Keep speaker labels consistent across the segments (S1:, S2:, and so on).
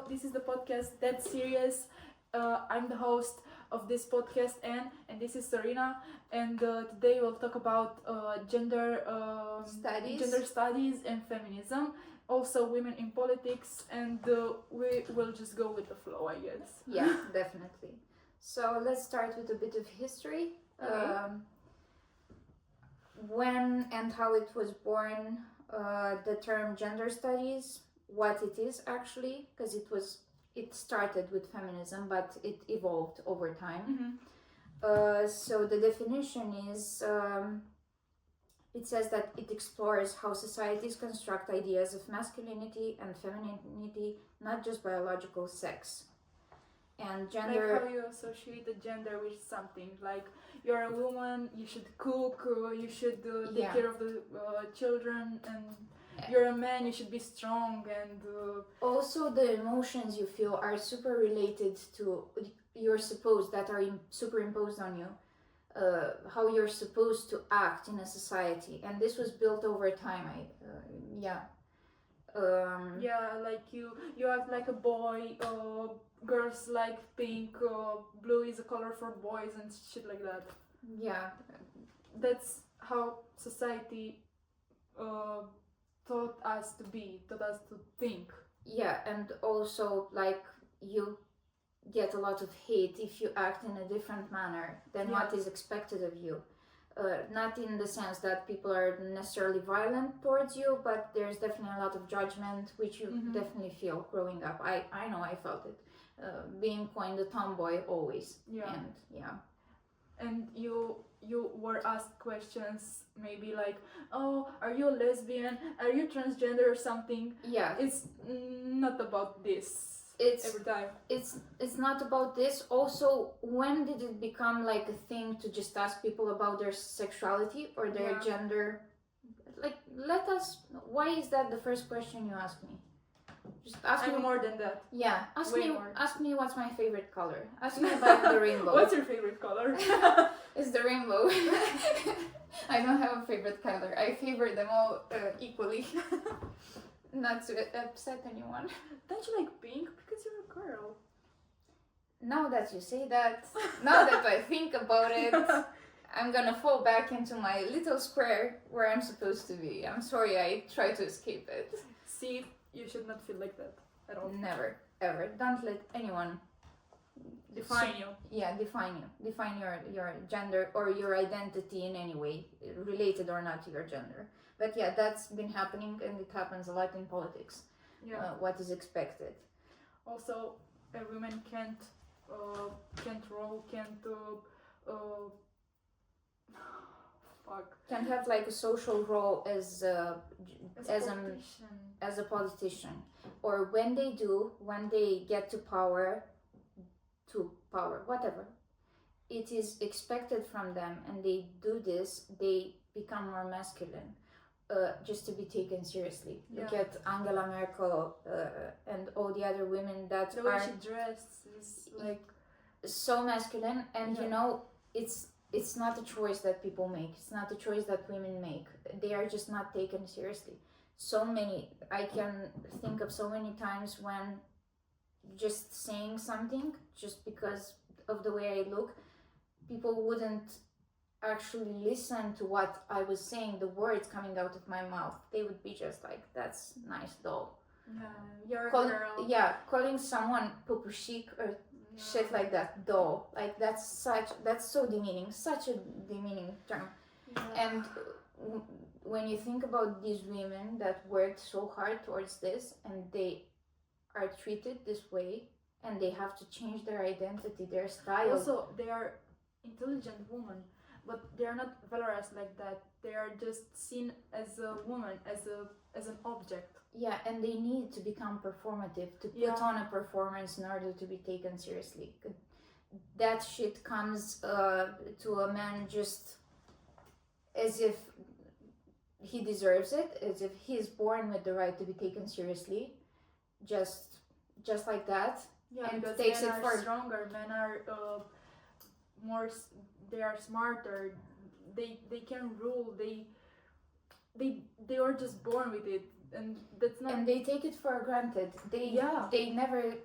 S1: this is the podcast That's Serious. I'm the host of this podcast, and this is Serena. And today we'll talk about gender studies and feminism. Also, women in politics, and we will just go with the flow, I guess.
S2: Yeah, definitely. So let's start with a bit of history.
S1: Okay.
S2: When and how it was born, the term gender studies, what it is actually, because it started with feminism, but it evolved over time. So the definition is, it says that it explores how societies construct ideas of masculinity and femininity, not just biological sex. And gender...
S1: Like how you associate the gender with something. Like, you're a woman, you should cook, you should take care of the children, and you're a man, you should be strong, and...
S2: Also, the emotions you feel are super related to superimposed on you. How you're supposed to act in a society, and this was built over time.
S1: Like you act like a boy, girls like pink, blue is a color for boys, and shit like that.
S2: Yeah,
S1: that's how society taught us to think.
S2: Yeah, and also, like, you get a lot of hate if you act in a different manner than what is expected of you. Not in the sense that people are necessarily violent towards you, but there's definitely a lot of judgment, which you definitely feel growing up. I know I felt it. Being coined a tomboy always. And
S1: you were asked questions, maybe like, oh, are you a lesbian? Are you transgender or something?
S2: Yeah.
S1: It's not about this. Every time.
S2: It's not about this. Also, when did it become like a thing to just ask people about their sexuality or their gender? Like, why is that the first question you ask me? Just ask me
S1: more than that.
S2: Yeah, ask me what's my favorite color. Ask me about the rainbow.
S1: What's your favorite color?
S2: It's the rainbow. I don't have a favorite color. I favor them all equally. Not to upset anyone.
S1: Don't you like pink? Because you're a girl.
S2: Now that you say that, now that I think about it, I'm gonna fall back into my little square where I'm supposed to be. I'm sorry, I try to escape it.
S1: See, you should not feel like that at all.
S2: Never, ever. Don't let anyone
S1: define you.
S2: Yeah, define you. Define your gender or your identity in any way, related or not to your gender. But yeah, that's been happening, and it happens a lot in politics. Yeah. What is expected.
S1: Also, women can't
S2: can't have like a social role as a politician. Or when they get to power, whatever, it is expected from them, and they do this, they become more masculine. Just to be taken seriously. Look at Angela Merkel and all the other women that
S1: the way she dressed is like
S2: so masculine, and it's not a choice that people make. It's not a choice that women make. They are just not taken seriously. I can think of so many times when just saying something just because of the way I look, people wouldn't actually listen to what I was saying, the words coming out of my mouth. They would be just like, that's nice, doll.
S1: Yeah, you're a girl.
S2: Yeah, calling someone popushik or shit like that, doll. Like, that's so demeaning, such a demeaning term. Yeah. And when you think about these women that worked so hard towards this, and they are treated this way, and they have to change their identity, their style.
S1: Also, they are intelligent women, but they are not valorized like that. They are just seen as a woman, as an object.
S2: Yeah, and they need to become performative, to put on a performance in order to be taken seriously. That shit comes to a man just as if he deserves it, as if he is born with the right to be taken seriously, just like that.
S1: Yeah, and because takes men are stronger. Men are more. They are smarter. They can rule. They are just born with it. and that's not.
S2: And they take it for granted. They never,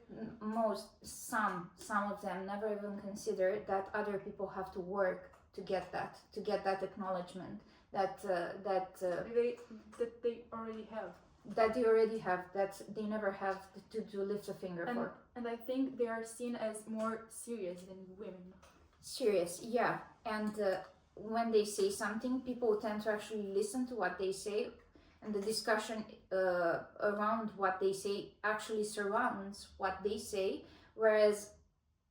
S2: some of them never even consider that other people have to work to get that acknowledgement that
S1: they already have.
S2: That they already have, that they never have to lift a finger for.
S1: And I think they are seen as more serious than women.
S2: Serious, yeah. And when they say something, people tend to actually listen to what they say, and the discussion around what they say actually surrounds what they say, whereas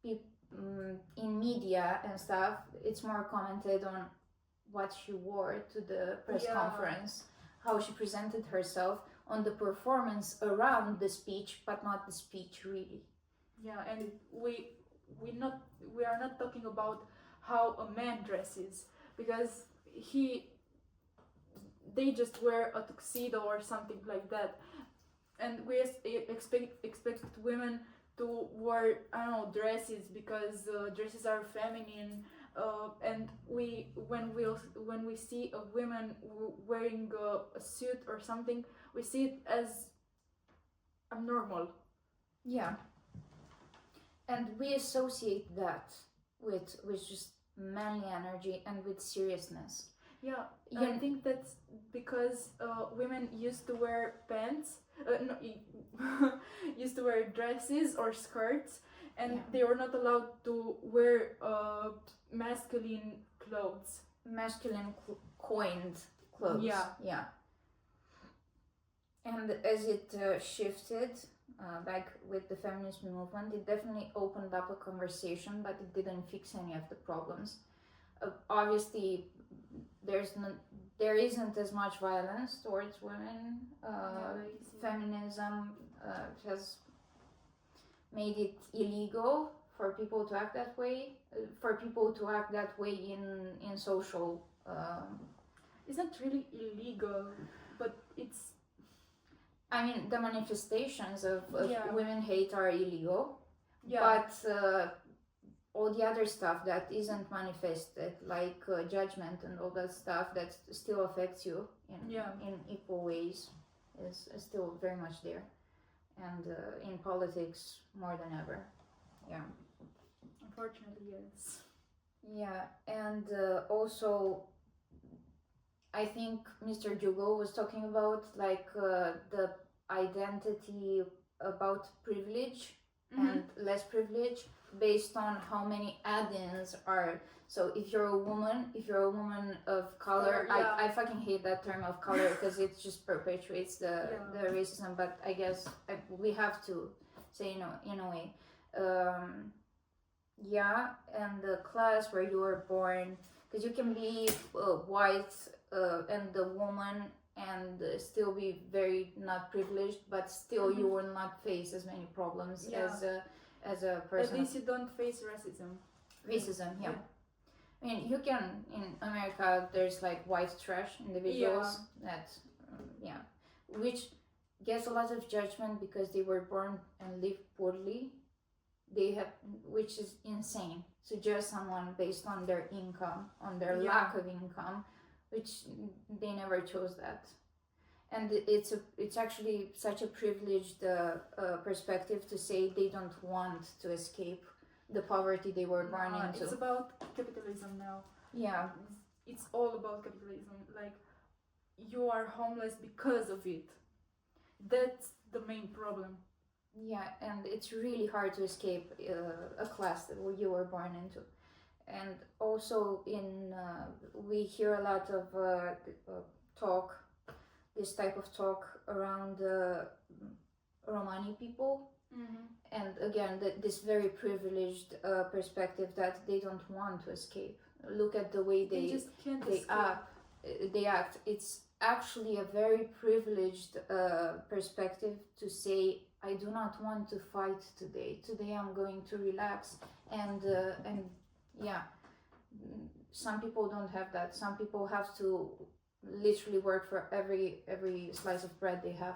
S2: in media and stuff, it's more commented on what she wore to the press conference, how she presented herself, on the performance around the speech, but not the speech really.
S1: Yeah, and we are not talking about how a man dresses, because they just wear a tuxedo or something like that, and we expect women to wear, I don't know, dresses, because dresses are feminine, and when we see a woman wearing a suit or something, we see it as abnormal.
S2: Yeah. And we associate that with just manly energy and with seriousness.
S1: Yeah, I think that's because women used to wear pants, used to wear dresses or skirts, and they were not allowed to wear masculine clothes.
S2: Masculine coined clothes.
S1: Yeah.
S2: And as it shifted, like with the feminist movement, it definitely opened up a conversation, but it didn't fix any of the problems. Obviously, there isn't as much violence towards women. Feminism has made it illegal for people to act that way. In social.
S1: It's not really illegal, but it's.
S2: I mean, the manifestations of women hate are illegal.
S1: Yeah.
S2: But all the other stuff that isn't manifested, like judgment and all that stuff that still affects you in equal ways, is still very much there. And in politics, more than ever. Yeah.
S1: Unfortunately, yes.
S2: Yeah, and also, I think Mr. Jugo was talking about like the identity about privilege and less privilege based on how many add-ins are. So if you're a woman of color, I fucking hate that term of color because it just perpetuates the racism, but I guess we have to say in a way. And the class where you were born, because you can be white and the woman and still be very not privileged, but still you will not face as many problems as a person.
S1: At least you don't face racism.
S2: Yeah. I mean, you can, in America, there's like white trash individuals that, which gets a lot of judgment because they were born and live poorly. Which is insane to judge someone based on their income, on their lack of income, which they never chose that. And it's actually such a privileged perspective to say they don't want to escape the poverty they were born into.
S1: It's about capitalism now.
S2: Yeah.
S1: It's all about capitalism. Like, you are homeless because of it. That's the main problem.
S2: Yeah, and it's really hard to escape a class that you were born into. And also we hear a lot of this type of talk around Romani people. And again, this very privileged perspective that they don't want to escape. Look at the way they act. It's actually a very privileged perspective to say, I do not want to fight today. Today I'm going to relax, and some people don't have that. Some people have to literally work for every slice of bread they have.